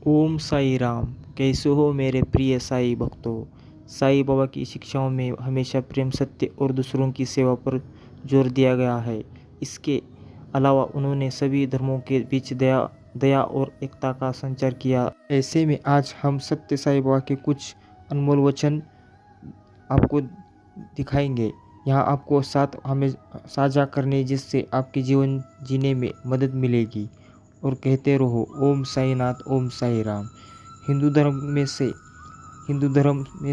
ओम साई राम। कैसे हो मेरे प्रिय साई भक्तों। साई बाबा की शिक्षाओं में हमेशा प्रेम, सत्य और दूसरों की सेवा पर जोर दिया गया है। इसके अलावा उन्होंने सभी धर्मों के बीच दया और एकता का संचार किया। ऐसे में आज हम सत्य साई बाबा के कुछ अनमोल वचन आपको दिखाएंगे। यहाँ आपको साथ हमें साझा करने, जिससे आपके जीवन जीने में मदद मिलेगी। और कहते रहो ओम साईनाथ, ओम साई राम। हिंदू धर्म में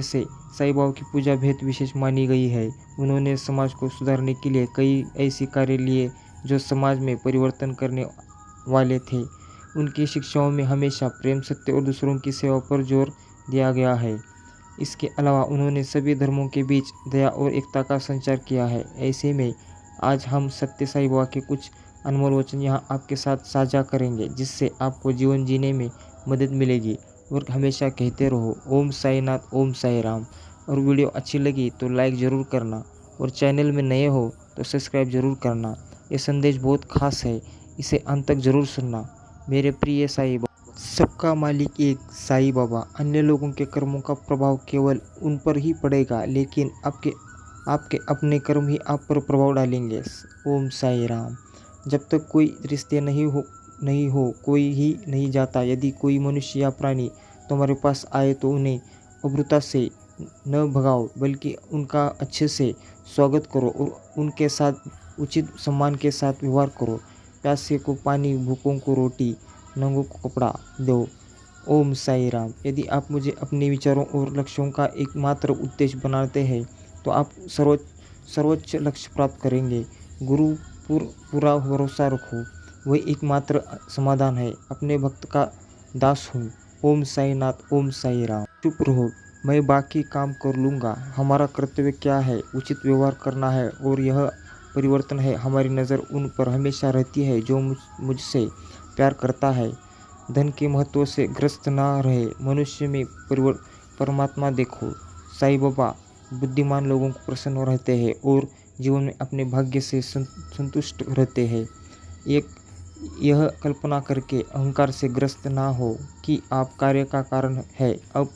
से साई बाबा की पूजा बेहद विशेष मानी गई है। उन्होंने समाज को सुधारने के लिए कई ऐसे कार्य लिए जो समाज में परिवर्तन करने वाले थे। उनकी शिक्षाओं में हमेशा प्रेम, सत्य और दूसरों की सेवा पर जोर दिया गया है। इसके अलावा उन्होंने सभी धर्मों के बीच दया और एकता का संचार किया है। ऐसे में आज हम सत्य साई बाबा के कुछ अनमोल वचन यहाँ आपके साथ साझा करेंगे, जिससे आपको जीवन जीने में मदद मिलेगी। और हमेशा कहते रहो ओम साईनाथ, ओम साई राम। और वीडियो अच्छी लगी तो लाइक ज़रूर करना, और चैनल में नए हो तो सब्सक्राइब ज़रूर करना। ये संदेश बहुत खास है, इसे अंत तक ज़रूर सुनना। मेरे प्रिय साई बाबा, सबका मालिक एक साई बाबा। अन्य लोगों के कर्मों का प्रभाव केवल उन पर ही पड़ेगा, लेकिन आपके अपने कर्म ही आप पर प्रभाव डालेंगे। ओम साई राम। जब तक कोई रिश्ते नहीं हो कोई ही नहीं जाता। यदि कोई मनुष्य या प्राणी तुम्हारे पास आए तो उन्हें अभद्रता से न भगाओ, बल्कि उनका अच्छे से स्वागत करो और उनके साथ उचित सम्मान के साथ व्यवहार करो। प्यासे को पानी, भूखों को रोटी, नंगों को कपड़ा दो। ओम साई राम। यदि आप मुझे अपने विचारों और लक्ष्यों का एकमात्र उद्देश्य बनाते हैं तो आप सर्वोच्च लक्ष्य प्राप्त करेंगे। गुरु पूरा भरोसा रखो, वही एकमात्र समाधान है। अपने भक्त का दास हूँ। ओम साईनाथ, ओम साई राम। चुप रहो, मैं बाकी काम कर लूँगा। हमारा कर्तव्य क्या है? उचित व्यवहार करना है, और यह परिवर्तन है। हमारी नज़र उन पर हमेशा रहती है जो मुझसे प्यार करता है। धन के महत्व से ग्रस्त ना रहे, मनुष्य में परमात्मा देखो। साई बाबा बुद्धिमान लोगों को प्रसन्न रहते हैं और जीवन में अपने भाग्य से संतुष्ट रहते हैं। यह कल्पना करके अहंकार से ग्रस्त ना हो कि आप कार्य का कारण है, अब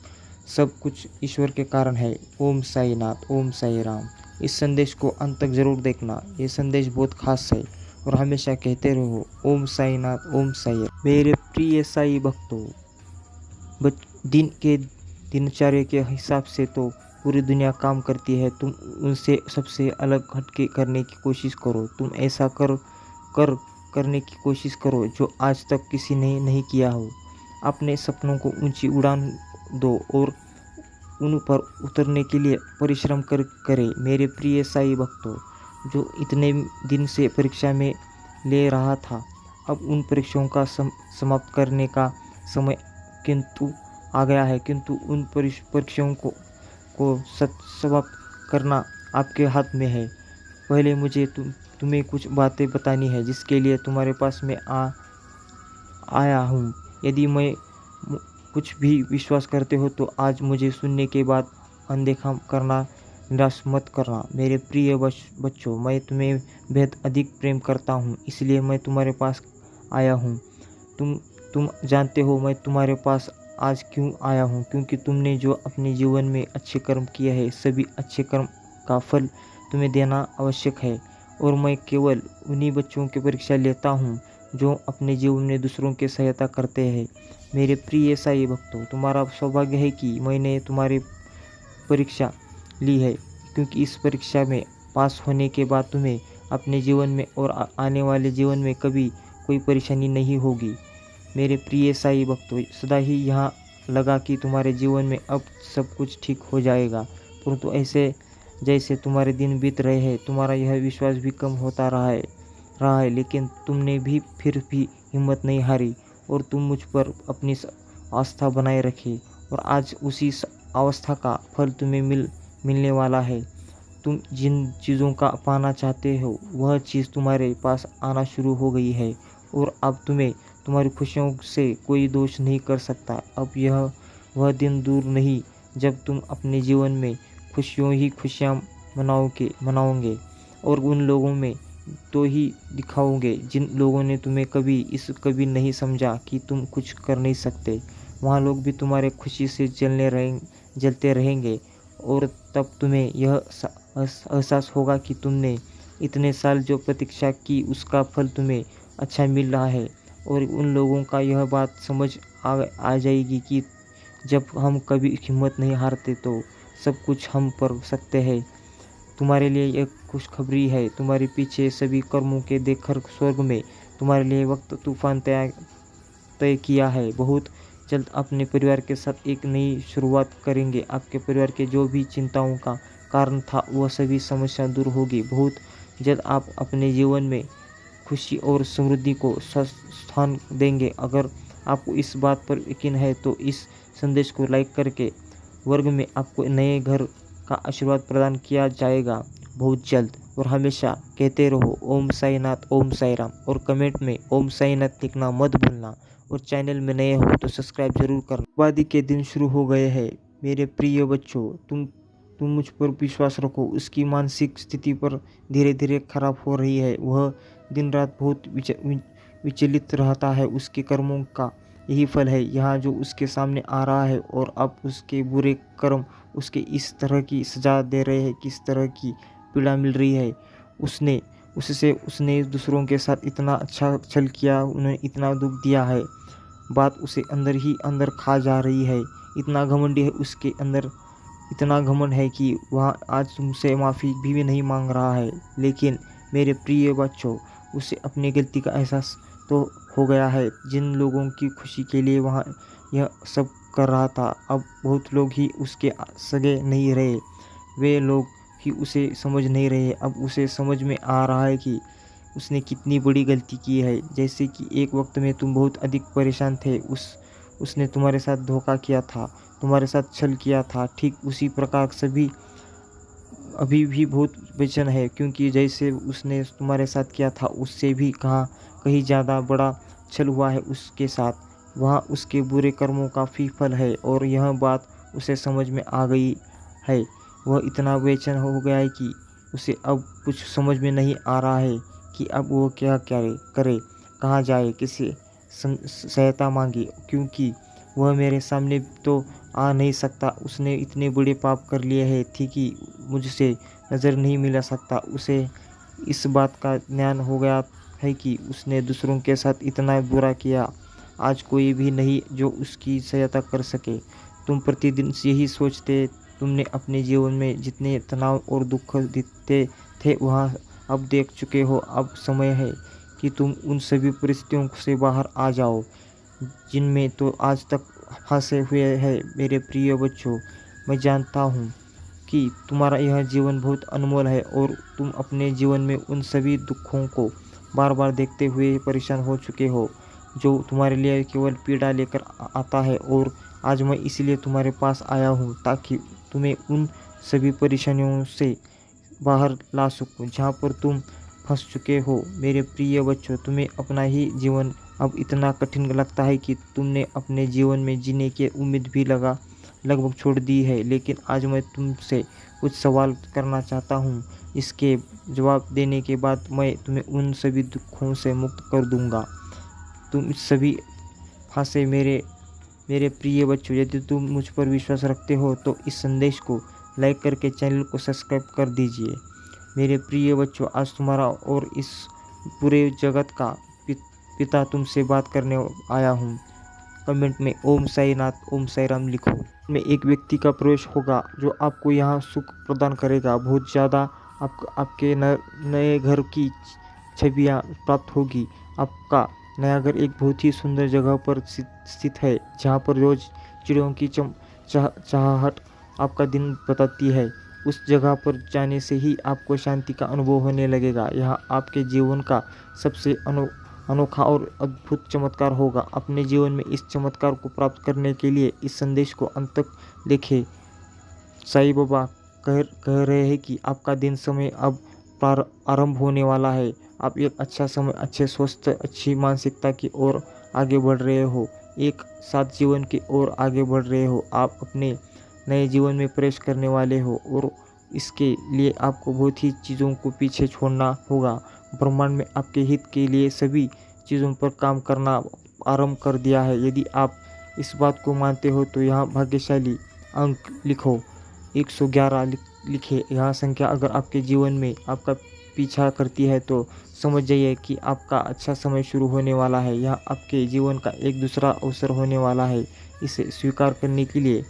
सब कुछ ईश्वर के कारण है। ओम साईनाथ, ओम साई राम। इस संदेश को अंत तक जरूर देखना, ये संदेश बहुत खास है। और हमेशा कहते रहो ओम साईनाथ, ओम साई राम। मेरे प्रिय साई भक्तों, दिन के दिनचर्या के हिसाब से तो पूरी दुनिया काम करती है। तुम उनसे सबसे अलग हटके करने की कोशिश करो। तुम ऐसा करने की कोशिश करो जो आज तक किसी ने नहीं किया हो। अपने सपनों को ऊंची उड़ान दो और उन पर उतरने के लिए परिश्रम करें। मेरे प्रिय साई भक्तों, जो इतने दिन से परीक्षा में ले रहा था, अब उन परीक्षाओं का समाप्त करने का समय किंतु आ गया है। किंतु उन परीक्षाओं को समाप्त करना आपके हाथ में है। पहले मुझे तुम्हें कुछ बातें बतानी है, जिसके लिए तुम्हारे पास मैं आया हूँ। यदि मैं कुछ भी विश्वास करते हो तो आज मुझे सुनने के बाद अनदेखा करना, निराश मत करना। मेरे प्रिय बच्चों, मैं तुम्हें बेहद अधिक प्रेम करता हूँ, इसलिए मैं तुम्हारे पास आया हूँ। तुम जानते हो मैं तुम्हारे पास आज क्यों आया हूँ? क्योंकि तुमने जो अपने जीवन में अच्छे कर्म किए हैं, सभी अच्छे कर्म का फल तुम्हें देना आवश्यक है। और मैं केवल उन्हीं बच्चों की परीक्षा लेता हूँ जो अपने जीवन में दूसरों की सहायता करते हैं। मेरे प्रिय साई भक्तों, तुम्हारा सौभाग्य है कि मैंने तुम्हारी परीक्षा ली है, क्योंकि इस परीक्षा में पास होने के बाद तुम्हें अपने जीवन में और आने वाले जीवन में कभी कोई परेशानी नहीं होगी। मेरे प्रिय साई भक्तों, सदा ही यहाँ लगा कि तुम्हारे जीवन में अब सब कुछ ठीक हो जाएगा, परंतु ऐसे जैसे तुम्हारे दिन बीत रहे हैं, तुम्हारा यह विश्वास भी कम होता रहा है। लेकिन तुमने भी फिर भी हिम्मत नहीं हारी और तुम मुझ पर अपनी आस्था बनाए रखी, और आज उसी अवस्था का फल तुम्हें मिलने वाला है। तुम जिन चीज़ों का पाना चाहते हो, वह चीज़ तुम्हारे पास आना शुरू हो गई है, और अब तुम्हारी खुशियों से कोई दोष नहीं कर सकता। अब वह दिन दूर नहीं जब तुम अपने जीवन में खुशियाँ मनाओगे, और उन लोगों में तो ही दिखाओगे जिन लोगों ने तुम्हें कभी नहीं समझा कि तुम कुछ कर नहीं सकते। वहाँ लोग भी तुम्हारे खुशी से जलते रहेंगे और तब तुम्हें यह एहसास होगा कि तुमने इतने साल जो प्रतीक्षा की उसका फल तुम्हें अच्छा मिल रहा है। और उन लोगों का यह बात समझ आ जाएगी कि जब हम कभी हिम्मत नहीं हारते तो सब कुछ हम कर सकते हैं। तुम्हारे लिए एक खुशखबरी है, तुम्हारे पीछे सभी कर्मों के देखकर स्वर्ग में तुम्हारे लिए वक्त तूफान तय किया है। बहुत जल्द अपने परिवार के साथ एक नई शुरुआत करेंगे। आपके परिवार के जो भी चिंताओं का कारण था वह सभी समस्या दूर होगी। बहुत जल्द आप अपने जीवन में खुशी और समृद्धि को स्थान देंगे। अगर आपको इस बात पर यकीन है तो इस संदेश को लाइक करके वर्ग में आपको नए घर का आशीर्वाद प्रदान किया जाएगा बहुत जल्द। और हमेशा कहते रहो ओम साई नाथ, ओम साई राम, और कमेंट में ओम साई नाथ लिखना मत भूलना। और चैनल में नए हो तो सब्सक्राइब जरूर करना। आबादी के दिन शुरू हो गए हैं मेरे प्रिय बच्चों। तुम मुझ पर विश्वास रखो। उसकी मानसिक स्थिति पर धीरे धीरे खराब हो रही है। वह दिन रात बहुत विचलित रहता है। उसके कर्मों का यही फल है यहाँ जो उसके सामने आ रहा है। और अब उसके बुरे कर्म उसके इस तरह की सजा दे रहे हैं, किस तरह की पीड़ा मिल रही है। उसने दूसरों के साथ इतना अच्छा छल किया, उन्हें इतना दुख दिया है। बात उसे अंदर ही अंदर खा जा रही है। इतना घमंडी है उसके अंदर, इतना घमंड है कि वह आज तुमसे माफ़ी भी नहीं मांग रहा है। लेकिन मेरे प्रिय बच्चों, उसे अपनी गलती का एहसास तो हो गया है। जिन लोगों की खुशी के लिए वह यह सब कर रहा था, अब बहुत लोग ही उसके सगे नहीं रहे। वे लोग ही उसे समझ नहीं रहे। अब उसे समझ में आ रहा है कि उसने कितनी बड़ी गलती की है। जैसे कि एक वक्त में तुम बहुत अधिक परेशान थे, उसने तुम्हारे साथ धोखा किया था, तुम्हारे साथ छल किया था। ठीक उसी प्रकार सभी अभी भी बहुत बेचैन है, क्योंकि जैसे उसने तुम्हारे साथ किया था उससे भी कहीं ज़्यादा बड़ा छल हुआ है उसके साथ। वहाँ उसके बुरे कर्मों का फल है और यह बात उसे समझ में आ गई है। वह इतना बेचैन हो गया है कि उसे अब कुछ समझ में नहीं आ रहा है कि अब वो क्या करे, कहाँ जाए, किसी सहायता मांगे, क्योंकि वह मेरे सामने तो आ नहीं सकता। उसने इतने बड़े पाप कर लिए हैं थी कि मुझसे नज़र नहीं मिला सकता। उसे इस बात का ज्ञान हो गया है कि उसने दूसरों के साथ इतना बुरा किया। आज कोई भी नहीं जो उसकी सहायता कर सके। तुम प्रतिदिन यही सोचते, तुमने अपने जीवन में जितने तनाव और दुख दिखते थे वहाँ अब देख चुके हो। अब समय है कि तुम उन सभी परिस्थितियों से बाहर आ जाओ जिनमें तो आज तक फंसे हुए हैं। मेरे प्रिय बच्चों, मैं जानता हूँ कि तुम्हारा यह जीवन बहुत अनमोल है और तुम अपने जीवन में उन सभी दुखों को बार बार देखते हुए परेशान हो चुके हो जो तुम्हारे लिए केवल पीड़ा लेकर आता है। और आज मैं इसलिए तुम्हारे पास आया हूँ ताकि तुम्हें उन सभी परेशानियों से बाहर ला सकूँ जहाँ पर तुम फंस चुके हो। मेरे प्रिय बच्चों, तुम्हें अपना ही जीवन अब इतना कठिन लगता है कि तुमने अपने जीवन में जीने की उम्मीद भी लगभग छोड़ दी है। लेकिन आज मैं तुमसे कुछ सवाल करना चाहता हूँ। इसके जवाब देने के बाद मैं तुम्हें उन सभी दुखों से मुक्त कर दूंगा। तुम सभी फंसे मेरे प्रिय बच्चों, यदि तुम मुझ पर विश्वास रखते हो तो इस संदेश को लाइक करके चैनल को सब्सक्राइब कर दीजिए। मेरे प्रिय बच्चों, आज तुम्हारा और इस पूरे जगत का पिता तुमसे बात करने आया हूँ। कमेंट में ओम साई नाथ, ओम साई राम लिखो। में एक व्यक्ति का प्रवेश होगा जो आपको यहाँ सुख प्रदान करेगा। बहुत ज़्यादा आपके नए घर की छवियाँ प्राप्त होगी। आपका नया घर एक बहुत ही सुंदर जगह पर स्थित है जहाँ पर रोज चिड़ियों की चहचहाहट आपका दिन बताती है। उस जगह पर जाने से ही आपको शांति का अनुभव होने लगेगा। यहाँ आपके जीवन का सबसे अनोखा और अद्भुत चमत्कार होगा। अपने जीवन में इस चमत्कार को प्राप्त करने के लिए इस संदेश को अंत तक देखें। साईं बाबा कह रहे हैं कि आपका दिन समय अब आरंभ होने वाला है। आप एक अच्छा समय, अच्छे स्वस्थ, अच्छी मानसिकता की ओर आगे बढ़ रहे हो, एक साथ जीवन की ओर आगे बढ़ रहे हो। आप अपने नए जीवन में प्रवेश करने वाले हो और इसके लिए आपको बहुत ही चीज़ों को पीछे छोड़ना होगा। ब्रह्मांड में आपके हित के लिए सभी चीज़ों पर काम करना आरंभ कर दिया है। यदि आप इस बात को मानते हो तो यहाँ भाग्यशाली अंक लिखो, 111 लिखे। यह संख्या अगर आपके जीवन में आपका पीछा करती है तो समझ जाइए कि आपका अच्छा समय शुरू होने वाला है। यह आपके जीवन का एक दूसरा अवसर होने वाला है। इसे स्वीकार करने के लिए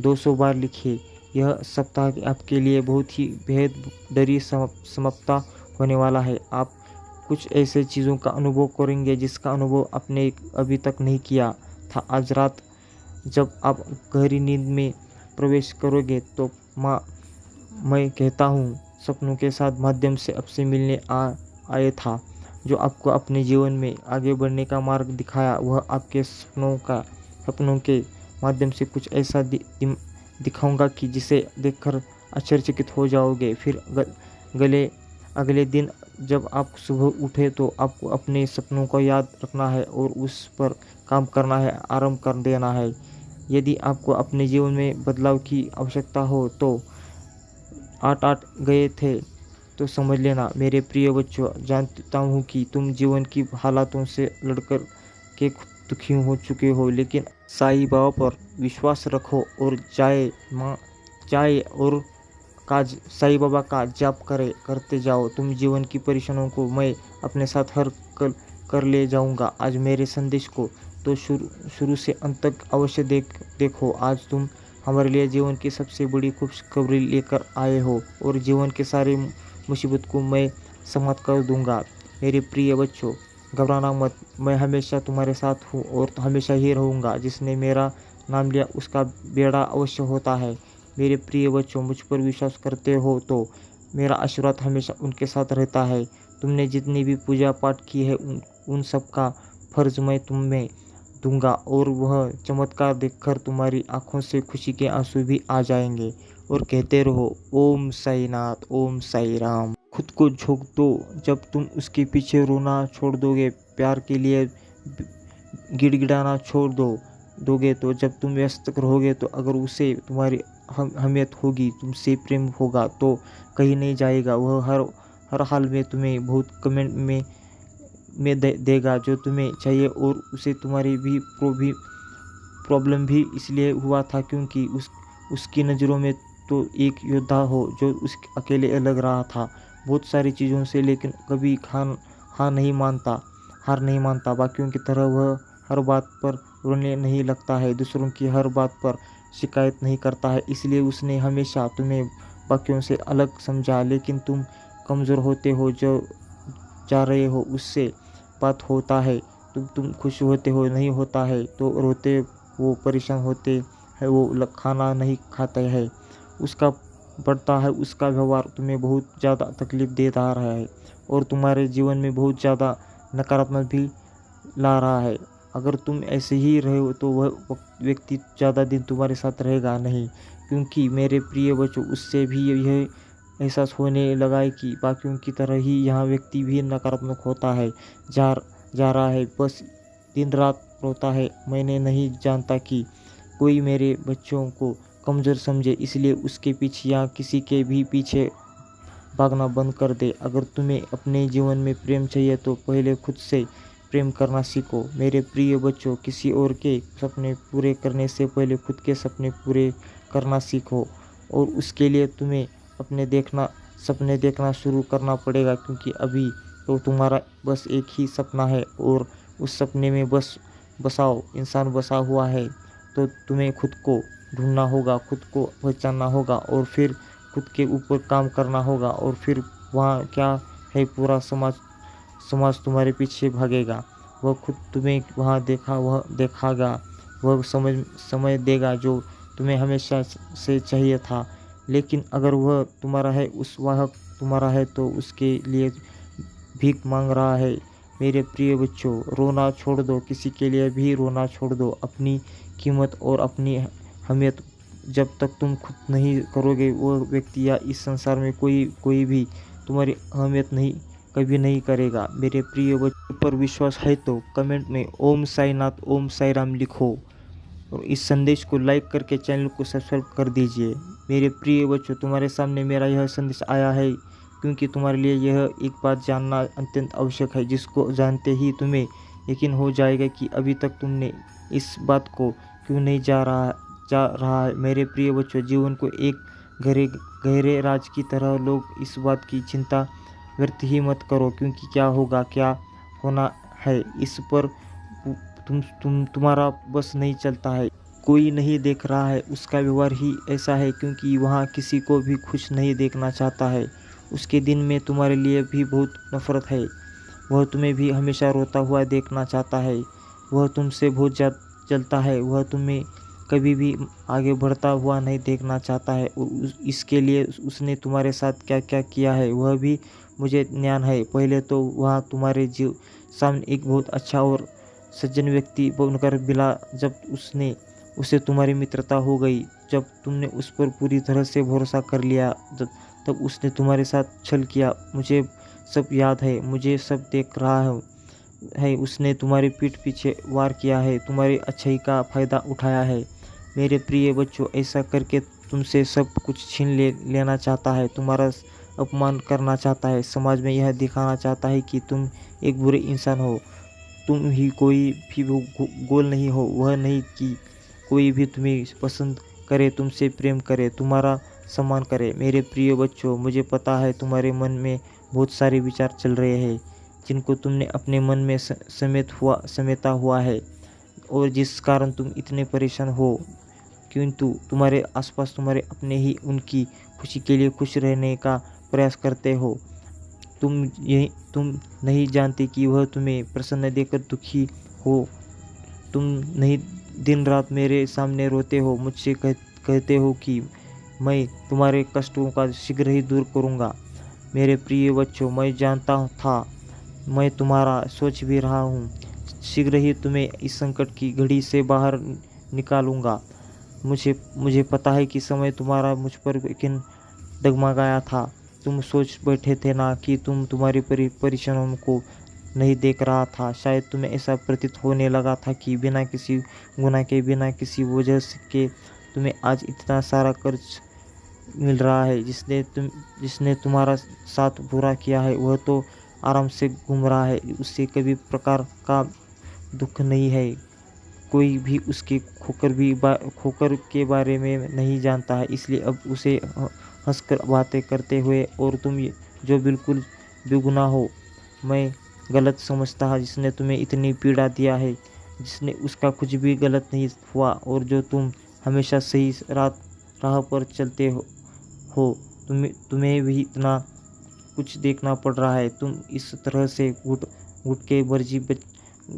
200 बार लिखिए। यह सप्ताह आपके लिए बहुत ही बेहद डरी समाप्ता होने वाला है। आप कुछ ऐसे चीज़ों का अनुभव करेंगे जिसका अनुभव आपने अभी तक नहीं किया था। आज रात जब आप गहरी नींद में प्रवेश करोगे तो मैं कहता हूँ सपनों के साथ माध्यम से आपसे मिलने आए था, जो आपको अपने जीवन में आगे बढ़ने का मार्ग दिखाया। वह आपके सपनों के माध्यम से कुछ ऐसा दिखाऊंगा कि जिसे देखकर आश्चर्यचकित हो जाओगे। फिर अगले दिन जब आप सुबह उठे तो आपको अपने सपनों को याद रखना है और उस पर काम करना है, आरंभ कर देना है। यदि आपको अपने जीवन में बदलाव की आवश्यकता हो तो 8 गए थे तो समझ लेना मेरे प्रिय बच्चों। जानता हूँ कि तुम जीवन की हालातों से लड़कर के दुखी हो चुके हो, लेकिन साईं बाबा पर विश्वास रखो और चाय और काज साईं बाबा का जाप करते जाओ। तुम जीवन की परेशानियों को मैं अपने साथ हर कर ले जाऊंगा। आज मेरे संदेश को तो शुरू से अंत तक अवश्य देखो। आज तुम हमारे लिए जीवन की सबसे बड़ी खुशखबरी लेकर आए हो और जीवन के सारे मुसीबत को मैं समाप्त कर दूंगा। मेरे प्रिय बच्चों, घबराना मत, मैं हमेशा तुम्हारे साथ हूँ और हमेशा ही रहूँगा। जिसने मेरा नाम लिया उसका बेड़ा अवश्य होता है। मेरे प्रिय बच्चों, मुझ पर विश्वास करते हो तो मेरा आशीर्वाद हमेशा उनके साथ रहता है। तुमने जितनी भी पूजा पाठ की है उन सब का फर्ज मैं तुम्हें दूंगा और वह चमत्कार देखकर तुम्हारी आंखों से खुशी के आंसू भी आ जाएंगे। और कहते रहो ओम साई नाथ, ओम साई राम। खुद को झोंक दो। जब तुम उसके पीछे रोना छोड़ दोगे, प्यार के लिए गिड़गिड़ाना छोड़ दोगे तो जब तुम व्यस्त रहोगे तो अगर उसे तुम्हारी अहमियत होगी, तुमसे प्रेम होगा तो कहीं नहीं जाएगा। वह हर हाल में तुम्हें बहुत कमेंट में देगा जो तुम्हें चाहिए और उसे तुम्हारी भी प्रॉब्लम भी इसलिए हुआ था क्योंकि उसकी नज़रों में तो एक योद्धा हो जो उसके अकेले लग रहा था बहुत सारी चीज़ों से, लेकिन कभी हार नहीं मानता। बाकियों की तरह वह हर बात पर रोने नहीं लगता है, दूसरों की हर बात पर शिकायत नहीं करता है। इसलिए उसने हमेशा तुम्हें बाकियों से अलग समझा। लेकिन तुम कमज़ोर होते हो, जो जा रहे हो उससे बात होता है। तुम खुश होते हो, नहीं होता है तो रोते, वो परेशान होते हैं, वो खाना नहीं खाते हैं, उसका बढ़ता है उसका व्यवहार तुम्हें बहुत ज़्यादा तकलीफ दे रहा है और तुम्हारे जीवन में बहुत ज़्यादा नकारात्मक भी ला रहा है। अगर तुम ऐसे ही रहे हो तो वह व्यक्ति ज़्यादा दिन तुम्हारे साथ रहेगा नहीं, क्योंकि मेरे प्रिय बच्चों, उससे भी यह एहसास होने लगा है कि बाकियों की तरह ही यह व्यक्ति भी नकारात्मक होता है, जा रहा है, बस दिन रात रोता है। मैंने नहीं जानता कि कोई मेरे बच्चों को कमज़ोर समझे, इसलिए उसके पीछे या किसी के भी पीछे भागना बंद कर दे। अगर तुम्हें अपने जीवन में प्रेम चाहिए तो पहले खुद से प्रेम करना सीखो। मेरे प्रिय बच्चों, किसी और के सपने पूरे करने से पहले खुद के सपने पूरे करना सीखो और उसके लिए तुम्हें अपने सपने देखना शुरू करना पड़ेगा, क्योंकि अभी तो तुम्हारा बस एक ही सपना है और उस सपने में इंसान बसा हुआ है। तो तुम्हें खुद को ढूंढना होगा, खुद को पहचानना होगा और फिर खुद के ऊपर काम करना होगा और फिर वहाँ क्या है, पूरा समाज तुम्हारे पीछे भागेगा। वह खुद तुम्हें वहाँ देखागा, वह समय देगा जो तुम्हें हमेशा से चाहिए था। लेकिन अगर वह तुम्हारा है तो उसके लिए भीख मांग रहा है। मेरे प्रिय बच्चों, रोना छोड़ दो, किसी के लिए भी रोना छोड़ दो। अपनी कीमत और अपनी अहमियत जब तक तुम खुद नहीं करोगे, वो व्यक्ति या इस संसार में कोई भी तुम्हारी अहमियत कभी नहीं करेगा। मेरे प्रिय बच्चों, पर विश्वास है तो कमेंट में ओम साई नाथ, ओम साई राम लिखो और इस संदेश को लाइक करके चैनल को सब्सक्राइब कर दीजिए। मेरे प्रिय बच्चों, तुम्हारे सामने मेरा यह संदेश आया है क्योंकि तुम्हारे लिए यह एक बात जानना अत्यंत आवश्यक है, जिसको जानते ही तुम्हें यकीन हो जाएगा कि अभी तक तुमने इस बात को क्यों नहीं जा रहा है। मेरे प्रिय बच्चों, जीवन को एक गहरे राज की तरह लो। इस बात की चिंता व्यर्थ ही मत करो, क्योंकि क्या होगा, क्या होना है, इस पर तुम्हारा बस नहीं चलता है। कोई नहीं देख रहा है, उसका व्यवहार ही ऐसा है, क्योंकि वहाँ किसी को भी खुश नहीं देखना चाहता है। उसके दिन में तुम्हारे लिए भी बहुत नफरत है। वह तुम्हें भी हमेशा रोता हुआ देखना चाहता है। वह तुमसे बहुत जलता है। वह तुम्हें कभी भी आगे बढ़ता हुआ नहीं देखना चाहता है। इसके लिए उसने तुम्हारे साथ क्या क्या किया है वह भी मुझे ज्ञान है। पहले तो वह तुम्हारे सामने एक बहुत अच्छा और सज्जन व्यक्ति बनकर मिला। जब उसे तुम्हारी मित्रता हो गई, जब तुमने उस पर पूरी तरह से भरोसा कर लिया, तब उसने तुम्हारे साथ छल किया। मुझे सब याद है, मुझे सब देख रहा है। उसने तुम्हारी पीठ पीछे वार किया है, तुम्हारी अच्छाई का फायदा उठाया है। मेरे प्रिय बच्चों, ऐसा करके तुमसे सब कुछ छीन लेना चाहता है, तुम्हारा अपमान करना चाहता है, समाज में यह दिखाना चाहता है कि तुम एक बुरे इंसान हो। तुम ही कोई भी गोल नहीं हो। वह नहीं कि कोई भी तुम्हें पसंद करे, तुमसे प्रेम करे, तुम्हारा सम्मान करे। मेरे प्रिय बच्चों, मुझे पता है तुम्हारे मन में बहुत सारे विचार चल रहे हैं, जिनको तुमने अपने मन में समेटा हुआ है, और जिस कारण तुम इतने परेशान हो। किंतु तुम्हारे आसपास तुम्हारे अपने ही उनकी खुशी के लिए खुश रहने का प्रयास करते हो। तुम नहीं जानते कि वह तुम्हें प्रसन्न देखकर दुखी हो। तुम नहीं दिन रात मेरे सामने रोते हो, मुझसे कहते हो कि मैं तुम्हारे कष्टों का शीघ्र ही दूर करूँगा। मेरे प्रिय बच्चों, मैं जानता था, मैं तुम्हारा सोच भी रहा हूँ। शीघ्र ही तुम्हें इस संकट की घड़ी से बाहर निकालूंगा। मुझे पता है कि समय तुम्हारा मुझ पर यकीन डगमगाया था। तुम सोच बैठे थे ना कि तुम्हारी परेशानियों को नहीं देख रहा था। शायद तुम्हें ऐसा प्रतीत होने लगा था कि बिना किसी गुनाह के, बिना किसी वजह के तुम्हें आज इतना सारा कर्ज मिल रहा है। जिसने तुम्हारा साथ बुरा किया है वह तो आराम से घूम रहा है, उससे कभी प्रकार का दुख नहीं है। कोई भी उसके खोकर के बारे में नहीं जानता है, इसलिए अब उसे हंसकर बातें करते हुए, और तुम जो बिल्कुल बेगुनाह हो, मैं गलत समझता है, जिसने तुम्हें इतनी पीड़ा दिया है, जिसने उसका कुछ भी गलत नहीं हुआ, और जो तुम हमेशा सही राह पर चलते हो। तुम्हें भी इतना कुछ देखना पड़ रहा है। तुम इस तरह से घुट के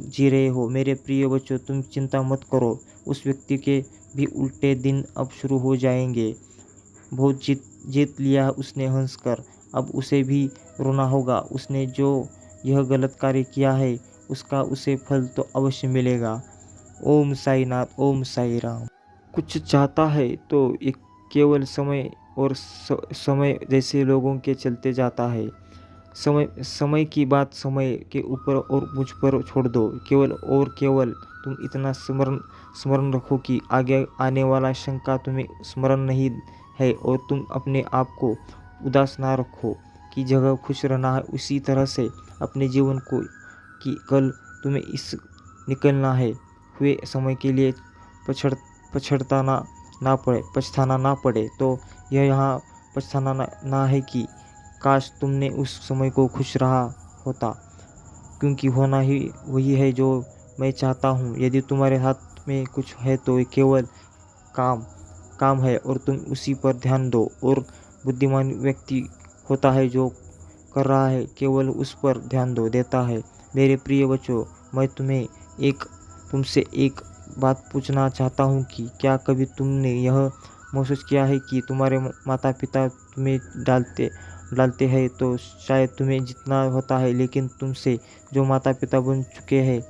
जी रहे हो। मेरे प्रिय बच्चों, तुम चिंता मत करो। उस व्यक्ति के भी उल्टे दिन अब शुरू हो जाएंगे। बहुत जीत लिया उसने हंसकर, अब उसे भी रोना होगा। उसने जो यह गलत कार्य किया है उसका उसे फल तो अवश्य मिलेगा। ओम साई नाथ, ओम साई राम। कुछ चाहता है तो एक केवल समय और समय जैसे लोगों के चलते जाता है। समय की बात समय के ऊपर और मुझ पर छोड़ दो। केवल तुम इतना स्मरण रखो कि आगे आने वाला शंका तुम्हें स्मरण नहीं है, और तुम अपने आप को उदास ना रखो की जगह खुश रहना है। उसी तरह से अपने जीवन को कि कल तुम्हें इस निकलना है, हुए समय के लिए पछताना ना पड़े। तो यह यहाँ पछताना ना है कि काश तुमने उस समय को खुश रहा होता, क्योंकि होना ही वही है जो मैं चाहता हूँ। यदि तुम्हारे हाथ में कुछ है तो केवल काम है, और तुम उसी पर ध्यान दो। और बुद्धिमान व्यक्ति होता है जो कर रहा है, केवल उस पर ध्यान देता है। मेरे प्रिय बच्चों, मैं तुमसे एक बात पूछना चाहता हूँ कि क्या कभी तुमने यह महसूस किया है कि तुम्हारे माता पिता तुम्हें डालते हैं तो शायद तुम्हें जितना होता है, लेकिन तुमसे जो माता पिता बन चुके हैं,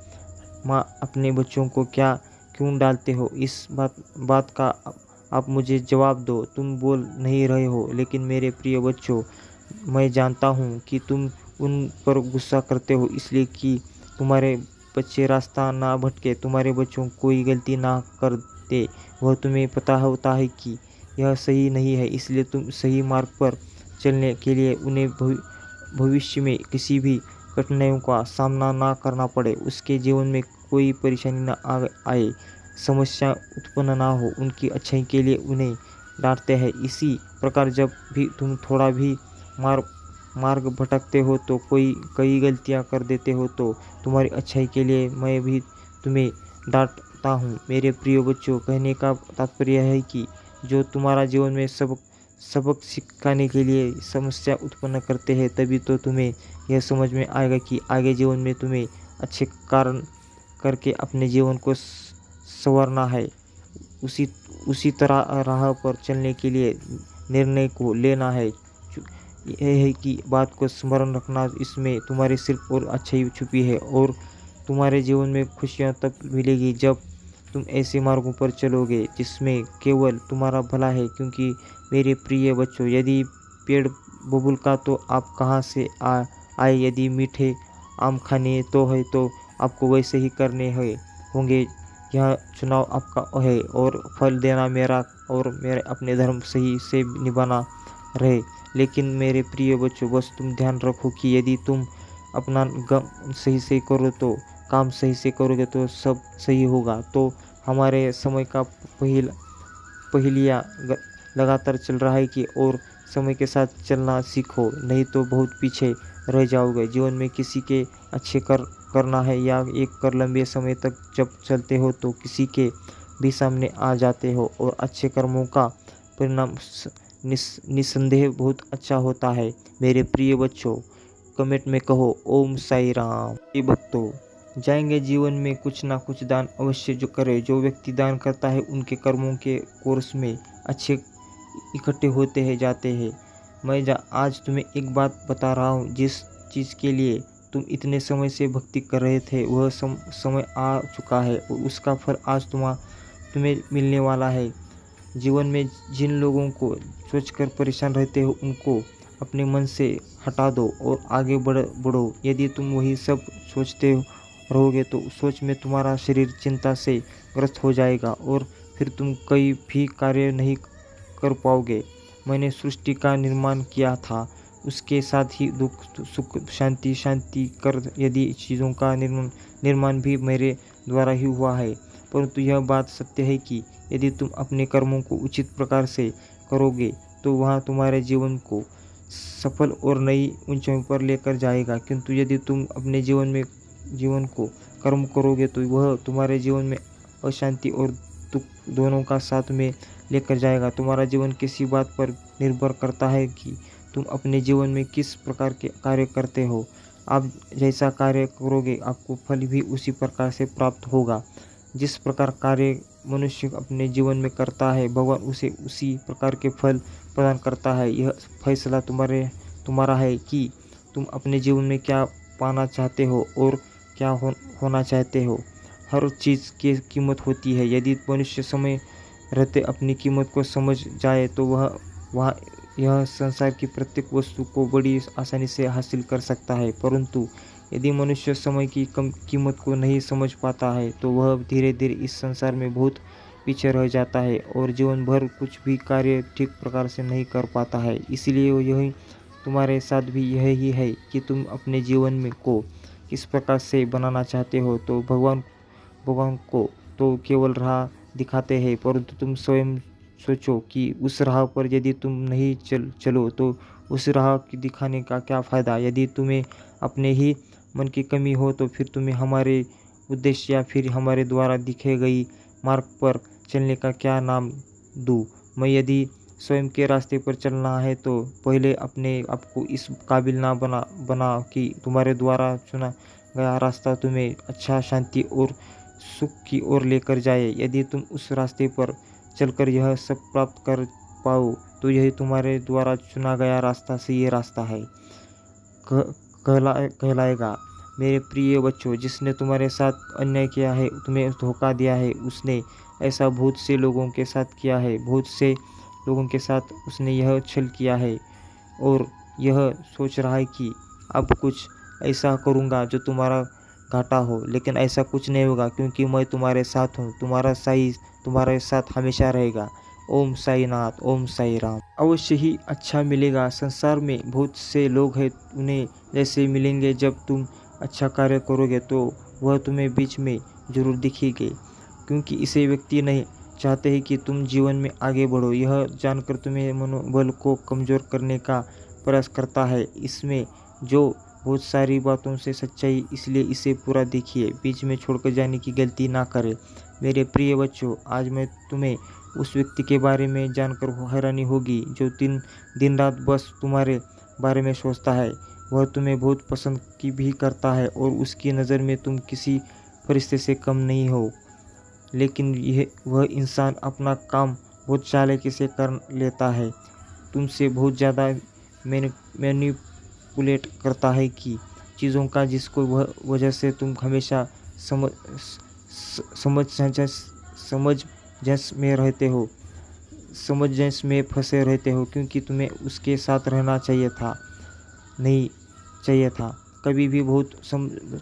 माँ अपने बच्चों को क्यों डालते हो? इस बात का आप मुझे जवाब दो। तुम बोल नहीं रहे हो, लेकिन मेरे प्रिय बच्चों, मैं जानता हूँ कि तुम उन पर गुस्सा करते हो इसलिए कि तुम्हारे बच्चे रास्ता ना भटके, तुम्हारे बच्चों कोई गलती ना कर दे। वह तुम्हें पता होता है कि यह सही नहीं है, इसलिए तुम सही मार्ग पर चलने के लिए उन्हें भविष्य में किसी भी कठिनाइयों का सामना ना करना पड़े, उसके जीवन में कोई परेशानी ना आए। समस्या उत्पन्न ना हो, उनकी अच्छाई के लिए उन्हें डांटते हैं। इसी प्रकार जब भी तुम थोड़ा भी मार्ग भटकते हो तो कई गलतियां कर देते हो तो तुम्हारी अच्छाई के लिए मैं भी तुम्हें डांटता हूँ। मेरे प्रिय बच्चों, कहने का तात्पर्य है कि जो तुम्हारा जीवन में सबक सिखाने के लिए समस्या उत्पन्न करते हैं, तभी तो तुम्हें यह समझ में आएगा कि आगे जीवन में तुम्हें अच्छे कारण करके अपने जीवन को संवारना है। उसी तरह राह पर चलने के लिए निर्णय को लेना है। यह है कि बात को स्मरण रखना, इसमें तुम्हारी सिर्फ और अच्छाई छुपी है और तुम्हारे जीवन में खुशियाँ तब मिलेगी जब तुम ऐसे मार्गों पर चलोगे जिसमें केवल तुम्हारा भला है। क्योंकि मेरे प्रिय बच्चों, यदि पेड़ बबूल का तो आप कहाँ से आए, यदि मीठे आम खाने तो है तो आपको वैसे ही करने होंगे। यह चुनाव आपका है और फल देना मेरा और मेरे अपने धर्म सही से निभाना रहे। लेकिन मेरे प्रिय बच्चों, बस तुम ध्यान रखो कि यदि तुम अपना गम सही से करो तो काम सही से करोगे तो सब सही होगा। तो हमारे समय का पहेलिया लगातार चल रहा है कि और समय के साथ चलना सीखो, नहीं तो बहुत पीछे रह जाओगे। जीवन में किसी के अच्छे करना है या एक कर लंबे समय तक जब चलते हो तो किसी के भी सामने आ जाते हो और अच्छे कर्मों का परिणाम निस्संदेह बहुत अच्छा होता है। मेरे प्रिय बच्चों, कमेंट में कहो ओम साई राम। ये भक्तों, जाएंगे जीवन में कुछ ना कुछ दान अवश्य जो करे। जो व्यक्ति दान करता है उनके कर्मों के कोर्स में अच्छे इकट्ठे होते हैं जाते हैं। मैं आज तुम्हें एक बात बता रहा हूँ, जिस चीज़ के लिए तुम इतने समय से भक्ति कर रहे थे वह समय आ चुका है और उसका फल आज तुम्हें मिलने वाला है। जीवन में जिन लोगों को सोचकर परेशान रहते हो उनको अपने मन से हटा दो और आगे बढ़ो। यदि तुम वही सब सोचते रहोगे तो सोच में तुम्हारा शरीर चिंता से ग्रस्त हो जाएगा और फिर तुम कोई भी कार्य नहीं कर पाओगे। मैंने सृष्टि का निर्माण किया था, उसके साथ ही दुख सुख शांति कर यदि चीज़ों का निर्माण भी मेरे द्वारा ही हुआ है। परंतु यह बात सत्य है कि यदि तुम अपने कर्मों को उचित प्रकार से करोगे तो वह तुम्हारे जीवन को सफल और नई ऊंचाइयों पर लेकर जाएगा। किंतु यदि तुम अपने जीवन को कर्म करोगे तो वह तुम्हारे जीवन में अशांति और दुख दोनों का साथ में लेकर जाएगा। तुम्हारा जीवन किसी बात पर निर्भर करता है कि तुम अपने जीवन में किस प्रकार के कार्य करते हो। आप जैसा कार्य करोगे आपको फल भी उसी प्रकार से प्राप्त होगा। जिस प्रकार कार्य मनुष्य अपने जीवन में करता है, भगवान उसे उसी प्रकार के फल प्रदान करता है। यह फैसला तुम्हारा है कि तुम अपने जीवन में क्या पाना चाहते हो और क्या होना चाहते हो। हर चीज़ की कीमत होती है। यदि मनुष्य समय रहते अपनी कीमत को समझ जाए तो वह यह संसार की प्रत्येक वस्तु को बड़ी आसानी से हासिल कर सकता है। परंतु यदि मनुष्य समय की कम कीमत को नहीं समझ पाता है तो वह धीरे धीरे इस संसार में बहुत पीछे रह जाता है और जीवन भर कुछ भी कार्य ठीक प्रकार से नहीं कर पाता है। इसलिए यही तुम्हारे साथ भी यही है कि तुम अपने जीवन में को किस प्रकार से बनाना चाहते हो। तो भगवान को तो केवल राह दिखाते हैं, परंतु तुम स्वयं सोचो कि उस राह पर यदि तुम नहीं चलो तो उस राह की दिखाने का क्या फ़ायदा। यदि तुम्हें अपने ही मन की कमी हो तो फिर तुम्हें हमारे उद्देश्य या फिर हमारे द्वारा दिखे गई मार्ग पर चलने का क्या नाम दूँ मैं। यदि स्वयं के रास्ते पर चलना है तो पहले अपने आप को इस काबिल ना बना कि तुम्हारे द्वारा चुना गया रास्ता तुम्हें अच्छा शांति और सुख की ओर लेकर जाए। यदि तुम उस रास्ते पर चलकर यह सब प्राप्त कर पाओ तो यही तुम्हारे द्वारा चुना गया रास्ता सही रास्ता है कहलाएगा। मेरे प्रिय बच्चों, जिसने तुम्हारे साथ अन्याय किया है, तुम्हें धोखा दिया है, उसने ऐसा बहुत से लोगों के साथ किया है। बहुत से लोगों के साथ उसने यह छल किया है और यह सोच रहा है कि अब कुछ ऐसा करूँगा जो तुम्हारा घाटा हो, लेकिन ऐसा कुछ नहीं होगा क्योंकि मैं तुम्हारे साथ हूँ। तुम्हारा साई तुम्हारे साथ हमेशा रहेगा। ओम साई नाथ, ओम साई राम। अवश्य ही अच्छा मिलेगा। संसार में बहुत से लोग हैं, उन्हें जैसे मिलेंगे। जब तुम अच्छा कार्य करोगे तो वह तुम्हें बीच में जरूर दिखेंगे। क्योंकि इसे व्यक्ति नहीं चाहते हैं कि तुम जीवन में आगे बढ़ो। यह जानकर तुम्हें मनोबल को कमज़ोर करने का प्रयास करता है। इसमें जो बहुत सारी बातों से सच्चाई, इसलिए इसे पूरा देखिए, बीच में छोड़कर जाने की गलती ना करें। मेरे प्रिय बच्चों, आज मैं तुम्हें उस व्यक्ति के बारे में जानकर हैरानी होगी जो दिन रात बस तुम्हारे बारे में सोचता है। वह तुम्हें बहुत पसंद की भी करता है और उसकी नज़र में तुम किसी फरिश्ते से कम नहीं हो। लेकिन वह इंसान अपना काम बहुत चालाकी से कर लेता है, तुमसे बहुत ज़्यादा मैनिपुलेट करता है कि चीज़ों का, जिसको वजह से तुम हमेशा समझ में फंसे रहते हो, क्योंकि तुम्हें उसके साथ रहना नहीं चाहिए था। कभी भी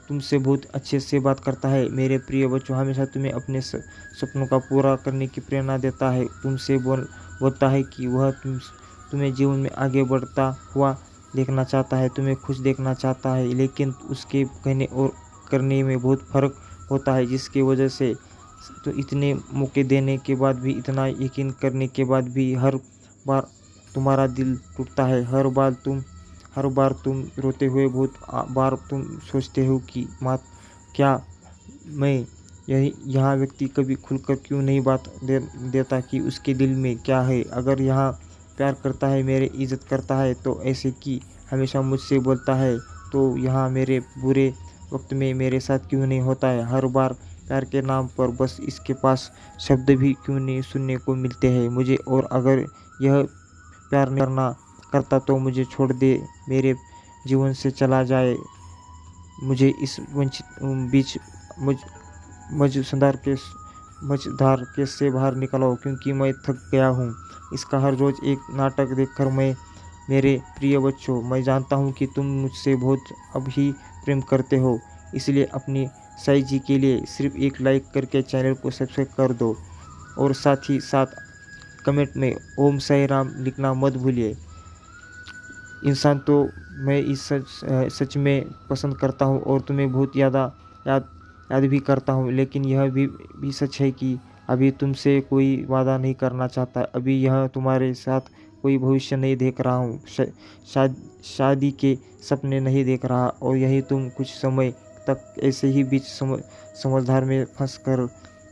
तुमसे बहुत अच्छे से बात करता है। मेरे प्रिय बच्चों, हमेशा तुम्हें अपने सपनों का पूरा करने की प्रेरणा देता है। तुमसे बोलता है कि वह तुम्हें जीवन में आगे बढ़ता हुआ देखना चाहता है, तुम्हें खुश देखना चाहता है। लेकिन उसके कहने और करने में बहुत फ़र्क होता है, जिसकी वजह से तो इतने मौके देने के बाद भी, इतना यकीन करने के बाद भी हर बार तुम्हारा दिल टूटता है। हर बार तुम रोते हुए बहुत बार तुम सोचते हो कि क्या मैं यहाँ व्यक्ति कभी खुलकर क्यों नहीं बात देता कि उसके दिल में क्या है। अगर यहाँ प्यार करता है, मेरी इज्जत करता है, तो ऐसे कि हमेशा मुझसे बोलता है, तो यहाँ मेरे बुरे वक्त में मेरे साथ क्यों नहीं होता है। हर बार प्यार के नाम पर बस इसके पास शब्द भी क्यों नहीं सुनने को मिलते हैं मुझे। और अगर यह प्यार नहीं करता तो मुझे छोड़ दे, मेरे जीवन से चला जाए, मुझे इस बीच मझधार के से बाहर निकलो, क्योंकि मैं थक गया हूँ इसका हर रोज़ एक नाटक देखकर। मेरे प्रिय बच्चों, मैं जानता हूँ कि तुम मुझसे बहुत अब ही प्रेम करते हो, इसलिए अपनी साई जी के लिए सिर्फ एक लाइक करके चैनल को सब्सक्राइब कर दो और साथ ही साथ कमेंट में ओम साई राम लिखना मत भूलिए। इंसान तो मैं इस सच में पसंद करता हूँ और तुम्हें बहुत याद भी करता हूँ, लेकिन यह भी सच है कि अभी तुमसे कोई वादा नहीं करना चाहता। अभी यह तुम्हारे साथ कोई भविष्य नहीं देख रहा हूँ, शादी के सपने नहीं देख रहा, और यही तुम कुछ समय तक ऐसे ही बीच समझदार में फंस कर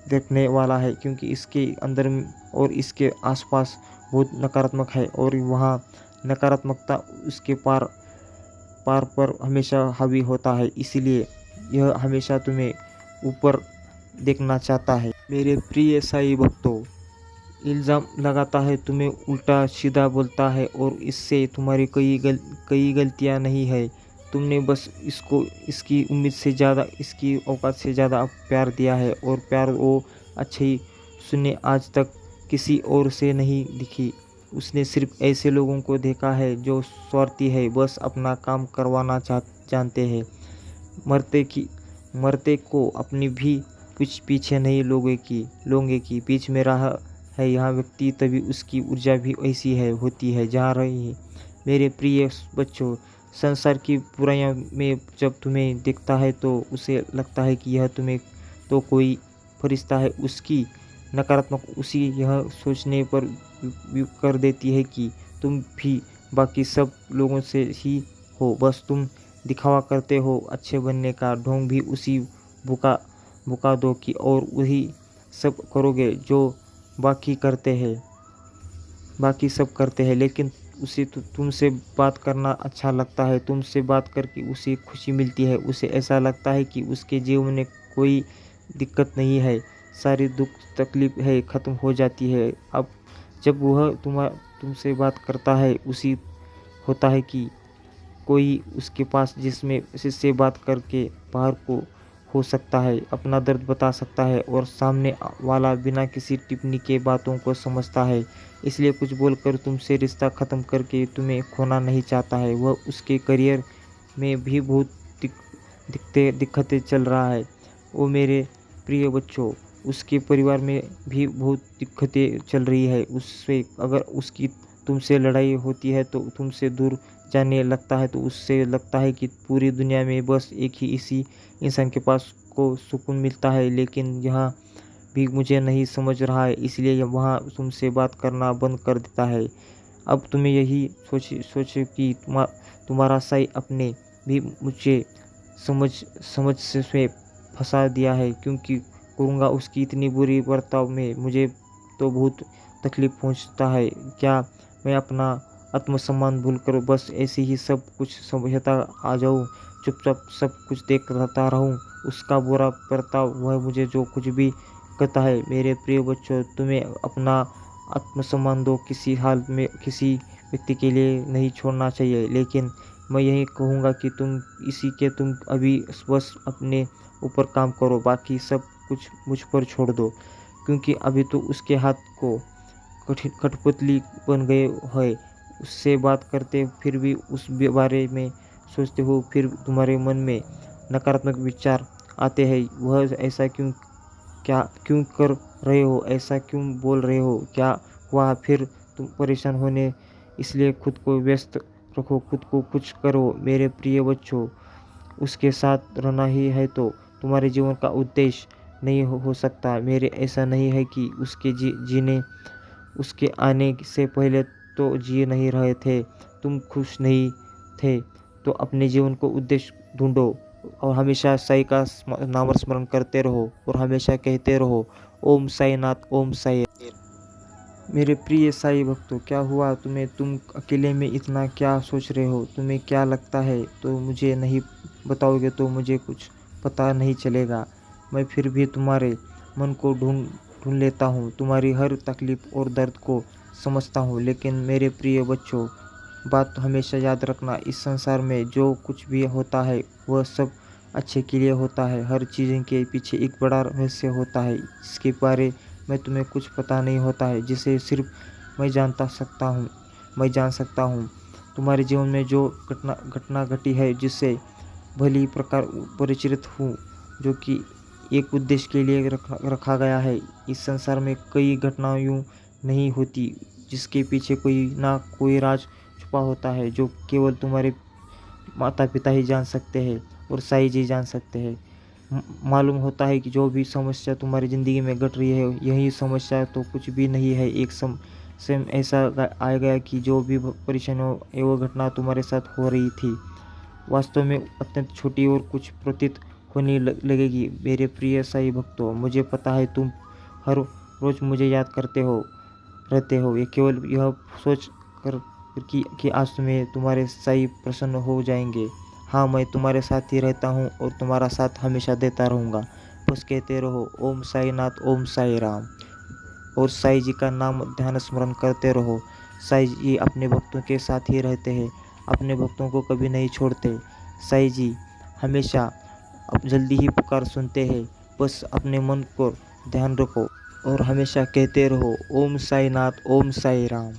देखने वाला है, क्योंकि इसके अंदर और इसके आसपास बहुत नकारात्मक है, और वहाँ नकारात्मकता उसके पार पर हमेशा हावी होता है। इसलिए यह हमेशा तुम्हें ऊपर देखना चाहता है। मेरे प्रिय साई भक्तों, इल्ज़ाम लगाता है, तुम्हें उल्टा सीधा बोलता है, और इससे तुम्हारी कई गलतियां नहीं है। तुमने बस इसको इसकी उम्मीद से ज़्यादा, इसकी औकात से ज़्यादा प्यार दिया है, और प्यार वो अच्छी सुने आज तक किसी और से नहीं दिखी। उसने सिर्फ ऐसे लोगों को देखा है जो स्वार्थी है, बस अपना काम करवाना जानते हैं। मरते को अपनी भी कुछ पीछे नहीं लोगे की बीच में रहा है यहाँ व्यक्ति, तभी उसकी ऊर्जा भी ऐसी होती है जहाँ रही है। मेरे प्रिय बच्चों, संसार की बुराइयों में जब तुम्हें देखता है तो उसे लगता है कि यह तुम्हें तो कोई फरिश्ता है। उसकी नकारात्मक उसी यह सोचने पर कर देती है कि तुम भी बाकी सब लोगों से ही हो, बस तुम दिखावा करते हो अच्छे बनने का, ढोंग भी उसी बुका दो कि और वही सब करोगे जो बाकी सब करते हैं। लेकिन उसे तुमसे बात करना अच्छा लगता है, तुमसे बात करके उसे खुशी मिलती है, उसे ऐसा लगता है कि उसके जीवन में कोई दिक्कत नहीं है, सारी दुख तकलीफ है ख़त्म हो जाती है। अब जब वह तुमसे बात करता है, उसी होता है कि कोई उसके पास जिससे बात करके बाहर को हो सकता है, अपना दर्द बता सकता है, और सामने वाला बिना किसी टिप्पणी के बातों को समझता है, इसलिए कुछ बोलकर तुमसे रिश्ता ख़त्म करके तुम्हें खोना नहीं चाहता है। वह उसके करियर में भी बहुत दिक्कतें चल रहा है। वो मेरे प्रिय बच्चों, उसके परिवार में भी बहुत दिक्कतें चल रही है। उससे अगर उसकी तुमसे लड़ाई होती है तो तुमसे दूर जाने लगता है, तो उससे लगता है कि पूरी दुनिया में बस एक ही इसी इंसान के पास को सुकून मिलता है। लेकिन यहाँ भी मुझे नहीं समझ रहा है, इसलिए वहाँ तुमसे बात करना बंद कर देता है। अब तुम्हें यही सोचे कि तुम्हारा साई अपने भी मुझे समझ समझ से फंसा दिया है, क्योंकि करूँगा उसकी इतनी बुरी बर्ताव में मुझे तो बहुत तकलीफ पहुँचता है। क्या मैं अपना आत्मसम्मान भूलकर बस ऐसे ही सब कुछ समझता आ जाऊँ, चुपचाप सब कुछ देखता रहूँ उसका बुरा बर्ताव, वह मुझे जो कुछ भी कहता है। मेरे प्रिय बच्चों, तुम्हें अपना आत्मसम्मान दो किसी हाल में किसी व्यक्ति के लिए नहीं छोड़ना चाहिए, लेकिन मैं यही कहूँगा कि तुम अभी बस अपने ऊपर काम करो, बाकी सब कुछ मुझ पर छोड़ दो, क्योंकि अभी तो उसके हाथ को कठपुतली बन गए है। उससे बात करते फिर भी उस बारे में सोचते हो, फिर तुम्हारे मन में नकारात्मक विचार आते हैं। वह ऐसा क्यों कर रहे हो, ऐसा क्यों बोल रहे हो, क्या हुआ, फिर तुम परेशान होने, इसलिए खुद को व्यस्त रखो, खुद को कुछ करो। मेरे प्रिय बच्चों, उसके साथ रहना ही है तो तुम्हारे जीवन का उद्देश्य नहीं हो सकता। मेरे ऐसा नहीं है कि उसके आने से पहले तो जी नहीं रहे थे, तुम खुश नहीं थे, तो अपने जीवन को उद्देश्य ढूंढो और हमेशा साई का नाम स्मरण करते रहो और हमेशा कहते रहो, ओम साई नाथ, ओम साई। मेरे प्रिय साई भक्तों, क्या हुआ तुम्हें? तुम अकेले में इतना क्या सोच रहे हो? तुम्हें क्या लगता है? तो मुझे नहीं बताओगे तो मुझे कुछ पता नहीं चलेगा। मैं फिर भी तुम्हारे मन को ढूंढ लेता हूँ, तुम्हारी हर तकलीफ और दर्द को समझता हूँ। लेकिन मेरे प्रिय बच्चों, बात हमेशा याद रखना, इस संसार में जो कुछ भी होता है वह सब अच्छे के लिए होता है। हर चीज़ के पीछे एक बड़ा रहस्य होता है, इसके बारे में तुम्हें कुछ पता नहीं होता है, जिसे सिर्फ मैं जान सकता हूँ। तुम्हारे जीवन में जो घटना घटी है, जिससे भली प्रकार परिचित हूँ, जो कि एक उद्देश्य के लिए रखा गया है। इस संसार में कई घटनाएं यूँ नहीं होती जिसके पीछे कोई ना कोई राज छुपा होता है, जो केवल तुम्हारे माता पिता ही जान सकते हैं और साईं जी जान सकते हैं। मालूम होता है कि जो भी समस्या तुम्हारी ज़िंदगी में घट रही है, यही समस्या तो कुछ भी नहीं है। एक समय ऐसा आएगा कि जो भी परेशानी एवं घटना तुम्हारे साथ हो रही थी, वास्तव में अत्यंत छोटी और कुछ प्रतीत होने लगेगी। मेरे प्रिय साई भक्तों, मुझे पता है तुम हर रोज़ मुझे याद रहते हो, ये केवल यह सोच कर कि आज तुम्हारे साई प्रसन्न हो जाएंगे। हाँ, मैं तुम्हारे साथ ही रहता हूँ और तुम्हारा साथ हमेशा देता रहूँगा। बस कहते रहो, ओम साई नाथ, ओम साई राम, और साई जी का नाम ध्यान स्मरण करते रहो। साई जी अपने भक्तों के साथ ही रहते हैं, अपने भक्तों को कभी नहीं छोड़ते। साई जी हमेशा जल्दी ही पुकार सुनते हैं। बस अपने मन को ध्यान रखो और हमेशा कहते रहो, ओम साई नाथ, ओम साई राम।